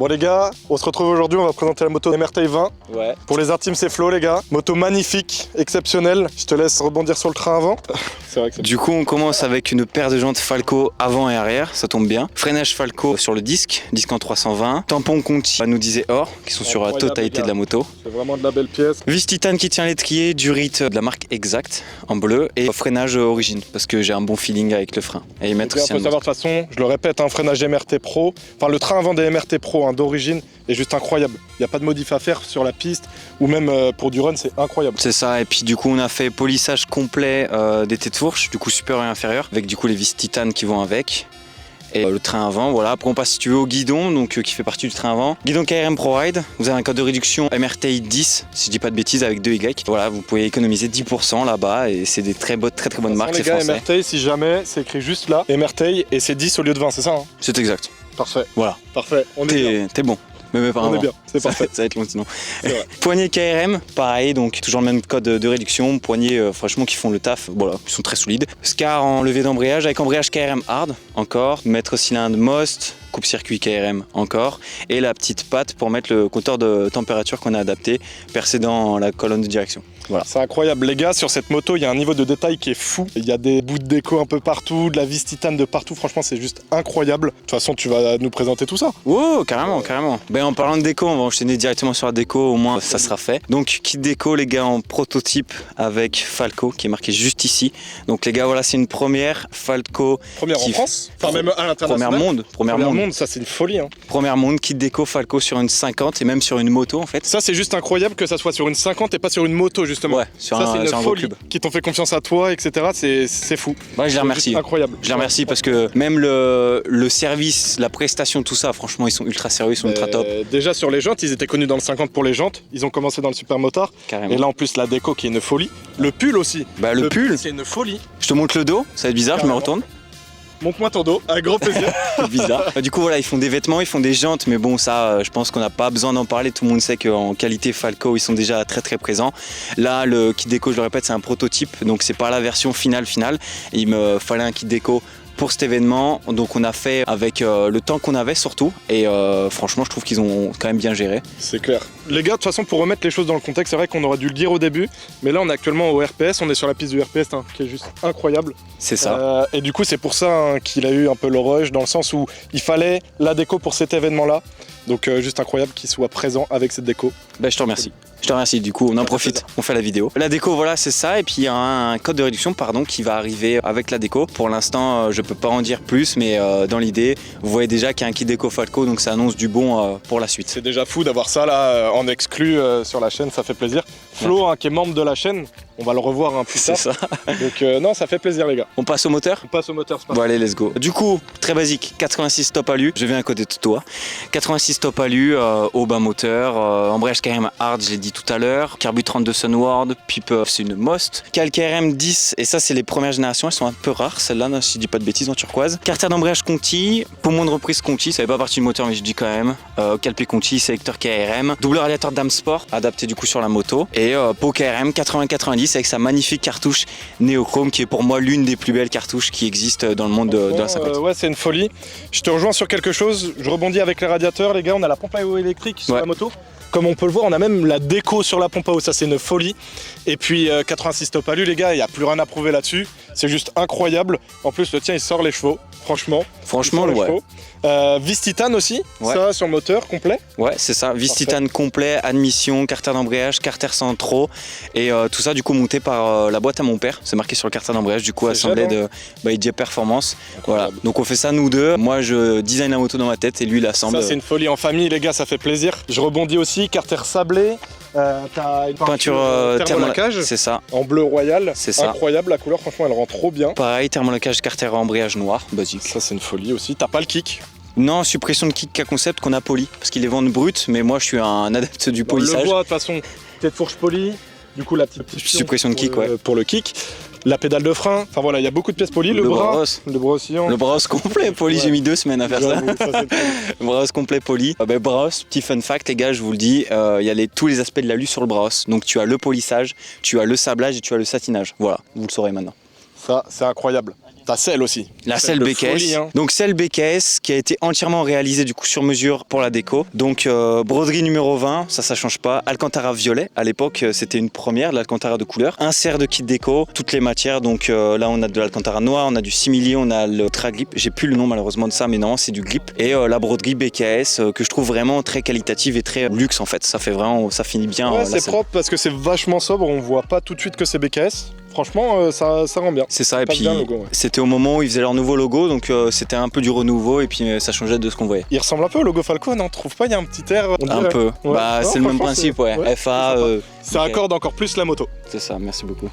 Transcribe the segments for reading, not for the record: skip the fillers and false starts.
Bon les gars, on se retrouve aujourd'hui, on va présenter la moto MRTI 20. Ouais. Pour les Art Team, c'est Flo les gars. Moto magnifique, exceptionnelle. Je te laisse rebondir sur le train avant. C'est vrai que c'est... Du coup, on commence avec une paire de jantes Falco avant et arrière, ça tombe bien. Freinage Falco sur le disque en 320. Tampon Conti, ça nous disait or, qui sont sur la totalité de la moto. C'est vraiment de la belle pièce. Vis titane qui tient l'étrier, durite de la marque Exact en bleu et freinage Origine parce que j'ai un bon feeling avec le frein. Et mettre Il faut savoir de toute façon, je le répète, un freinage MRT Pro, enfin le train avant des MRT Pro d'origine est juste incroyable. Il n'y a pas de modif à faire sur la piste ou même pour du run, c'est incroyable. C'est ça, et puis du coup on a fait polissage complet des têtes de fourche, du coup supérieur et inférieur, avec du coup les vis titane qui vont avec. Et le train avant, voilà. Après on passe si tu veux au guidon, donc qui fait partie du train avant. Guidon KRM ProRide, vous avez un code de réduction MRTI 10, si je dis pas de bêtises, avec 2Y. Voilà, vous pouvez économiser 10% là-bas et c'est des très bonnes marques, c'est français. MRTI, si jamais, c'est écrit juste là, MRTI et c'est 10 au lieu de 20, c'est ça hein? C'est exact. Parfait. Voilà. Parfait, on est bien. T'es bon. Mais on est bien, c'est parfait. Ça va être long sinon. Poignée KRM, pareil, donc toujours le même code de réduction. Poignées, franchement, qui font le taf. Voilà, ils sont très solides. Scar en levée d'embrayage avec embrayage KRM hard, encore. Maître cylindre Most, coupe-circuit KRM, encore. Et la petite patte pour mettre le compteur de température qu'on a adapté, percé dans la colonne de direction. Voilà. C'est incroyable les gars, sur cette moto il y a un niveau de détail qui est fou. Il y a des bouts de déco un peu partout, de la vis titane de partout, franchement c'est juste incroyable. De toute façon tu vas nous présenter tout ça. Oh carrément. Ben, en parlant de déco, on va enchaîner directement sur la déco, au moins ça sera fait. Donc kit déco les gars en prototype avec Falco qui est marqué juste ici. Donc les gars voilà, c'est une première Falco. Première en France, enfin même à l'international. Première monde, ça c'est une folie hein. Première monde, kit déco Falco sur une 50 et même sur une moto en fait. Ça c'est juste incroyable que ça soit sur une 50 et pas sur une moto justement. Ouais, sur ça, un c'est une folie club. Qui t'ont fait confiance à toi, etc. C'est fou. Ouais, je les remercie. Incroyable. Je les remercie parce que même le service, la prestation, tout ça, franchement, ils sont ultra sérieux, ils sont ultra top. Déjà sur les jantes, ils étaient connus dans le 50 pour les jantes. Ils ont commencé dans le super motard. Carrément. Et là en plus la déco qui est une folie. Le pull aussi. Bah le pull, c'est une folie. Je te montre le dos, ça va être bizarre, Carrément. Je me retourne. Montre-moi ton dos, avec grand plaisir. Bizarre. Du coup voilà, ils font des vêtements, ils font des jantes, mais bon ça, je pense qu'on n'a pas besoin d'en parler. Tout le monde sait qu'en qualité Falco, ils sont déjà très très présents. Là, le kit déco, je le répète, c'est un prototype, donc c'est pas la version finale. Il me fallait un kit déco pour cet événement, donc on a fait avec le temps qu'on avait surtout, et franchement je trouve qu'ils ont quand même bien géré. C'est clair. Les gars, de toute façon pour remettre les choses dans le contexte, c'est vrai qu'on aurait dû le dire au début, mais là on est actuellement au RPS, on est sur la piste du RPS hein, qui est juste incroyable. C'est ça. Et du coup c'est pour ça hein, qu'il a eu un peu le rush, dans le sens où il fallait la déco pour cet événement là, donc juste incroyable qu'il soit présent avec cette déco. Bah, je te remercie. Je te remercie, du coup on en profite, on fait la vidéo. La déco voilà c'est ça, et puis il y a un code de réduction qui va arriver avec la déco. Pour l'instant je peux pas en dire plus, mais dans l'idée vous voyez déjà qu'il y a un kit déco Falco, donc ça annonce du bon pour la suite. C'est déjà fou d'avoir ça là en exclu sur la chaîne, ça fait plaisir. Flo hein, qui est membre de la chaîne, on va le revoir un plus tard. C'est ça. Donc non ça fait plaisir les gars. On passe au moteur. On passe au moteur. Bon allez let's go. Du coup très basique, 86 top alu, je viens à côté de toi. 86 top alu, au bas moteur, embrayage KRM hard, je l'ai dit tout à l'heure, carbu 32 Sunward, pipe c'est une Most, cal KRM 10, et ça c'est les premières générations, elles sont un peu rares celles-là, si je dis pas de bêtises, en turquoise. Carter d'embrayage Conti, poumon de reprise Conti, ça fait pas partie du moteur mais je dis quand même, calpé Conti, sélecteur KRM, double radiateur Dam Sport, adapté du coup sur la moto, et pot KRM 80-90 avec sa magnifique cartouche néochrome qui est pour moi l'une des plus belles cartouches qui existent dans le monde de la 50. Ouais c'est une folie. Je te rejoins sur quelque chose, je rebondis avec les radiateurs les gars, on a la pompe à eau électrique sur la moto. Comme on peut le voir, on a même la déco sur la pompe à eau, ça c'est une folie. Et puis 86 top alu les gars, il n'y a plus rien à prouver là-dessus. C'est juste incroyable. En plus le tien il sort les chevaux, franchement. Ouais. Vis titane aussi, ça sur le moteur complet. Ouais c'est ça, vis titane complet, admission, carter d'embrayage, carter centraux. Et tout ça du coup monté par la boîte à mon père. C'est marqué sur le carter d'embrayage, du coup assemblé de IJ Performance. Voilà, donc on fait ça nous deux. Moi je design la moto dans ma tête et lui il assemble. Ça c'est une folie en famille les gars, ça fait plaisir. Je rebondis aussi, carter sablé. T'as une peinture thermolocage, c'est ça, en bleu royal, c'est ça. Incroyable, la couleur franchement elle rend trop bien. Pareil, thermolocage carter embrayage noir, basique. Ça c'est une folie aussi, t'as pas le kick? Non, suppression de kick K-Concept qu'on a poli, parce qu'ils les vendent bruts, mais moi je suis un adepte du polissage. On le voit de toute façon, tête fourche polie, du coup la petite suppression de kick, pour le kick. La pédale de frein, enfin voilà, il y a beaucoup de pièces polies, le bras oscillant. Le bras complet poli, j'ai mis 2 semaines à faire ça. Le bras complet poli. Bras, petit fun fact les gars, je vous le dis, il y a tous les aspects de l'alu sur le bras. Donc tu as le polissage, tu as le sablage et tu as le satinage. Voilà, vous le saurez maintenant. Ça c'est incroyable. T'as celle aussi. La selle de BKS. folie, hein. Donc selle BKS qui a été entièrement réalisée du coup sur mesure pour la déco. Donc broderie numéro 20, ça change pas. Alcantara violet, à l'époque c'était une première, l'Alcantara de couleur. Insert de kit déco, toutes les matières. Donc là on a de l'Alcantara noir, on a du simili, on a le Tragrip. J'ai plus le nom malheureusement de ça, mais non, c'est du grip. Et la broderie BKS que je trouve vraiment très qualitative et très luxe en fait. Ça fait vraiment, ça finit bien. Ouais, la c'est selle. propre parce que c'est vachement sobre, on voit pas tout de suite que c'est BKS. Franchement, ça rend bien. C'est ça, et Passe puis bien le logo, ouais. c'était au moment où ils faisaient leur nouveau logo, donc c'était un peu du renouveau et puis ça changeait de ce qu'on voyait. Il ressemble un peu au logo Falco, non? Trouve pas, il y a un petit air. On Un dirait. peu. Ouais. Bah, Non, c'est le même franchement, principe, c'est- ouais. ouais, FA. Ça ok. accorde encore plus la moto. C'est ça, merci beaucoup.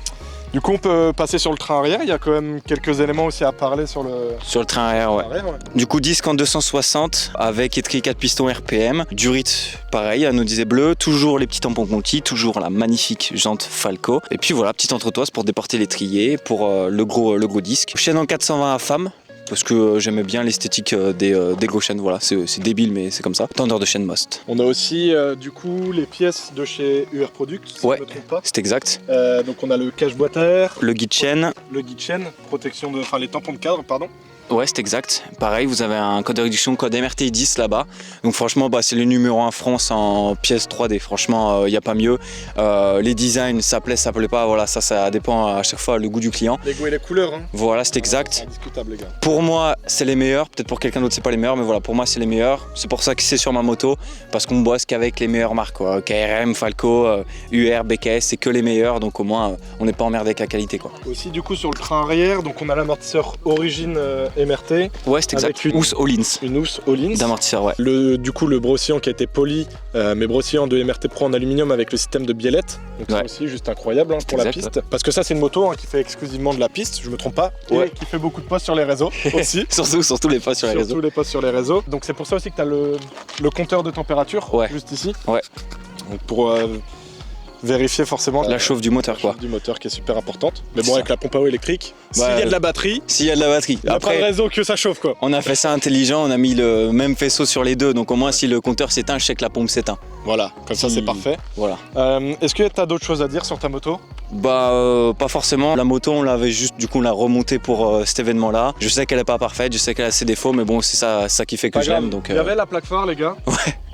Du coup, on peut passer sur le train arrière. Il y a quand même quelques éléments aussi à parler sur le Sur le train arrière, ouais. arrière. Ouais. Du coup, disque en 260 avec étris 4 pistons RPM. Durit, pareil, anodisé bleu. Toujours les petits tampons Conti, toujours la magnifique jante Falco. Et puis voilà, petite entretoise pour déporter l'étrier, pour le gros disque. Chaîne en 420 à femme. Parce que j'aimais bien l'esthétique des gros chaînes, voilà, c'est débile mais c'est comme ça. Tendeur de chaîne Most. On a aussi du coup les pièces de chez UR Product, si Ouais. je ne me trompe pas. C'est exact. Donc on a le cache-boîte à air, Le guide chaîne, le guide chaîne, protection de, enfin les tampons de cadre, pardon. ouais, c'est exact. Pareil, vous avez un code de réduction, code MRT 10 là-bas. Donc franchement, bah, c'est le numéro 1 France en pièces 3D. Franchement, il n'y a pas mieux. Les designs, ça plaît, ça plaît pas. Voilà, ça dépend à chaque fois le goût du client. Les goûts et les couleurs. Hein. Voilà, c'est exact. C'est indiscutable les gars. Pour moi, c'est les meilleurs. Peut-être pour quelqu'un d'autre, c'est pas les meilleurs, mais voilà, pour moi, c'est les meilleurs. C'est pour ça que c'est sur ma moto, parce qu'on bosse qu'avec les meilleures marques, quoi. KRM, Falco, UR, BKS, c'est que les meilleurs. Donc au moins, on n'est pas emmerdé avec la qualité, quoi. Aussi du coup sur le train arrière, donc on a l'amortisseur Origine MRT, Ouais, c'est exact. Avec une- Housse All-ins une housse All-ins. d'amortisseur, ouais. Du coup le brossillon qui a été poli, mais brossillon de MRT Pro en aluminium avec le système de biellette. Donc Ouais. c'est aussi juste incroyable hein, pour la Exact, piste. Parce que ça c'est une moto hein, qui fait exclusivement de la piste, je me trompe pas, Ouais. et qui fait beaucoup de posts sur les réseaux aussi. Surtout les pas sur les réseaux. Surtout les posts sur les réseaux. Donc c'est pour ça aussi que tu as le compteur de température Ouais. juste ici. Ouais. Donc pour vérifier forcément La chauffe du moteur, la quoi. chauffe du moteur qui est super importante. Mais C'est bon ça. avec la pompe à eau électrique, s'il y Ouais. a de la batterie, S'il y a de la batterie. il n'y a pas de Après, raison que ça chauffe quoi. on a fait ça intelligent, on a mis le même faisceau sur les deux, donc au moins si le compteur s'éteint, je sais que la pompe s'éteint. Voilà, comme ça Si- c'est parfait. Voilà. Est-ce que tu as d'autres choses à dire sur ta moto? Bah pas forcément. La moto, on l'avait juste, du coup, on l'a remontée pour cet événement-là. Je sais qu'elle est pas parfaite, je sais qu'elle a ses défauts, mais bon, c'est ça qui fait que Pas je grave. l'aime. Donc Il y avait la plaque phare les gars.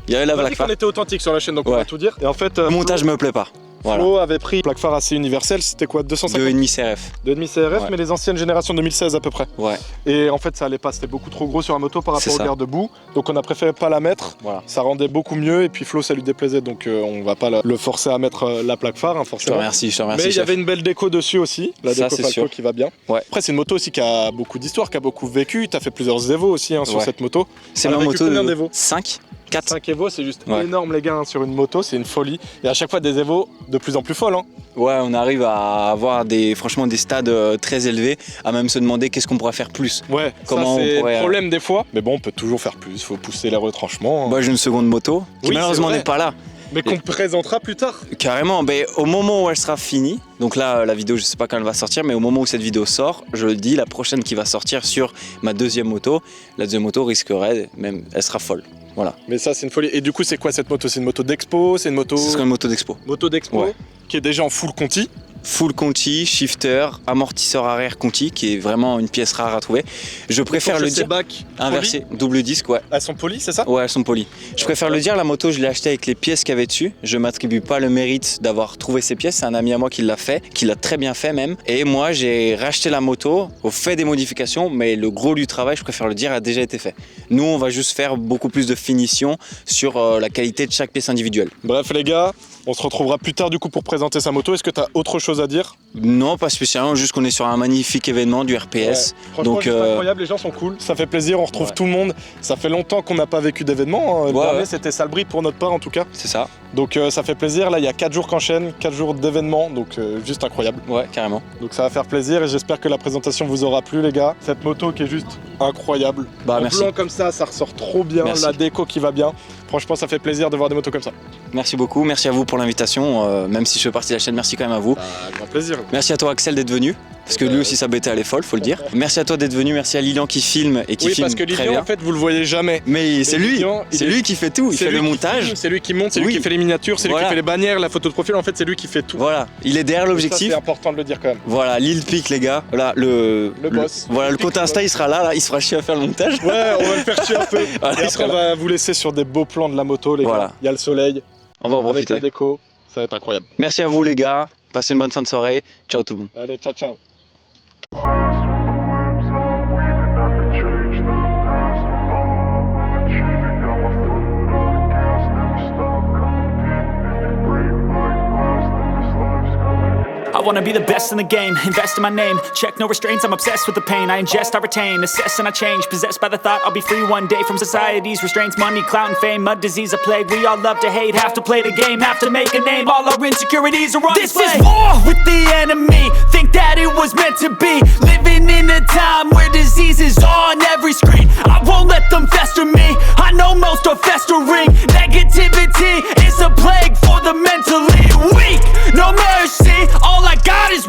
il y avait la On a dit plaque phare. qu'on était authentique sur la chaîne donc on Ouais. va tout dire. Et en fait, Le montage me plaît pas. Voilà. Flo avait pris une plaque phare assez universelle, c'était quoi 250 2,5 CRF. 2,5 CRF, Ouais. mais les anciennes générations 2016 à peu près. Ouais, Et en fait, ça allait pas, c'était beaucoup trop gros sur la moto par C'est rapport au ça. garde-boue. Donc on a préféré pas la mettre, voilà. ça rendait beaucoup mieux. Et puis Flo, ça lui déplaisait, donc on va pas le forcer à mettre la plaque phare, hein, Je te forcément. remercie, Mais il y chef. avait une belle déco dessus aussi, la Ça, déco c'est Falco sûr. qui va bien. Ouais. Après, c'est une moto aussi qui a beaucoup d'histoire, qui a beaucoup vécu. Tu as fait plusieurs Evo aussi hein, sur Ouais. cette moto. C'est Elle a ma vécu moto combien de d'Evo 5 4. 5 Evo, c'est juste Ouais. énorme les gars hein, sur une moto, c'est une folie. Et à chaque fois des Evo de plus en plus folles. Hein. Ouais, on arrive à avoir franchement des stades très élevés, à même se demander qu'est-ce qu'on pourrait faire plus. Ouais, Comment ça c'est on pourrait, le problème des fois. Mais bon, on peut toujours faire plus, faut pousser les retranchements. hein. Moi j'ai une seconde moto qui Oui, malheureusement c'est vrai. n'est pas là. Mais qu'on présentera plus tard. Carrément, ben, au moment où elle sera finie, donc là la vidéo je sais pas quand elle va sortir, mais au moment où cette vidéo sort, je le dis, la prochaine qui va sortir sur ma deuxième moto, la deuxième moto risquerait, même elle sera folle. Voilà, Mais ça c'est une folie. Et du coup c'est quoi cette moto? C'est une moto d'expo? C'est une moto... ce sera une moto d'expo. Moto d'expo Ouais. qui est déjà en full Conti. Full Conti, shifter, amortisseur arrière Conti, qui est vraiment une pièce rare à trouver. Je préfère le dire bacs inversé, double disque, ouais. Elles sont polies, c'est ça? Ouais, elles sont polies. Je préfère le dire, la moto, je l'ai achetée avec les pièces qu'il y avait dessus. Je m'attribue pas le mérite d'avoir trouvé ces pièces. C'est un ami à moi qui l'a fait, qui l'a très bien fait même. Et moi, j'ai racheté la moto, au fait des modifications, mais le gros du travail, je préfère le dire, a déjà été fait. Nous, on va juste faire beaucoup plus de finition sur la qualité de chaque pièce individuelle. Bref les gars, on se retrouvera plus tard du coup pour présenter sa moto. Est-ce que tu as autre chose à dire? Non, pas spécialement, juste qu'on est sur un magnifique événement du RPS. Ouais. Franchement, Donc, juste incroyable, les gens sont cool, ça fait plaisir, on retrouve Ouais. tout le monde. Ça fait longtemps qu'on n'a pas vécu d'événement. Le Ouais, dernier ouais. c'était Salbris pour notre part en tout cas. C'est ça, Donc ça fait plaisir. Là il y a 4 jours qu'enchaînent, 4 jours d'événements, donc juste incroyable. ouais, carrément. Donc ça va faire plaisir et j'espère que la présentation vous aura plu les gars. Cette moto qui est juste incroyable. Bah, en merci. blanc comme ça ressort trop bien, Merci. la déco qui va bien. Franchement ça fait plaisir de voir des motos comme ça. Merci beaucoup, merci à vous pour l'invitation. Même si je fais partie de la chaîne, merci quand même à vous. Grand plaisir. Merci à toi Axel d'être venu. parce que lui aussi sa bêta elle est folle, faut le dire. Merci à toi d'être venu, merci à Lilian qui filme et qui Oui, filme parce que très Lilian, bien. en fait, vous le voyez jamais. Mais c'est lui, Lilian, c'est lui qui fait tout, il c'est fait lui le qui montage. filme, c'est lui qui monte, c'est Oui. lui qui fait les miniatures, c'est lui Voilà. qui fait les bannières, la photo de profil. En fait, c'est lui qui fait tout. Voilà, il est derrière Et ça, l'objectif. c'est important de le dire quand même. Voilà, Lil Pic les gars, voilà le boss. Voilà, le Lil Pic, compte le Insta il sera là, il sera chier à faire le montage. Ouais, on va le faire chier un peu. Voilà, Et il sera après, on va vous laisser sur des beaux plans de la moto, les Voilà. gars. Il y a le soleil, On va en avec profiter. la déco. Ça va être incroyable. Merci à vous les gars, passez une bonne fin de soirée. Ciao tout le monde. Allez, ciao, ciao. I wanna be the best in the game, invest in my name. Check no restraints, I'm obsessed with the pain. I ingest, I retain, assess and I change. Possessed by the thought I'll be free one day from society's restraints. Money, clout and fame, mud, disease, a plague. We all love to hate, have to play the game, have to make a name. All our insecurities are on display. This is war with the enemy, think that it was meant to be. Living in a time where disease is on every screen. I won't let them fester me, I know most are festering. Negativity is a plague for the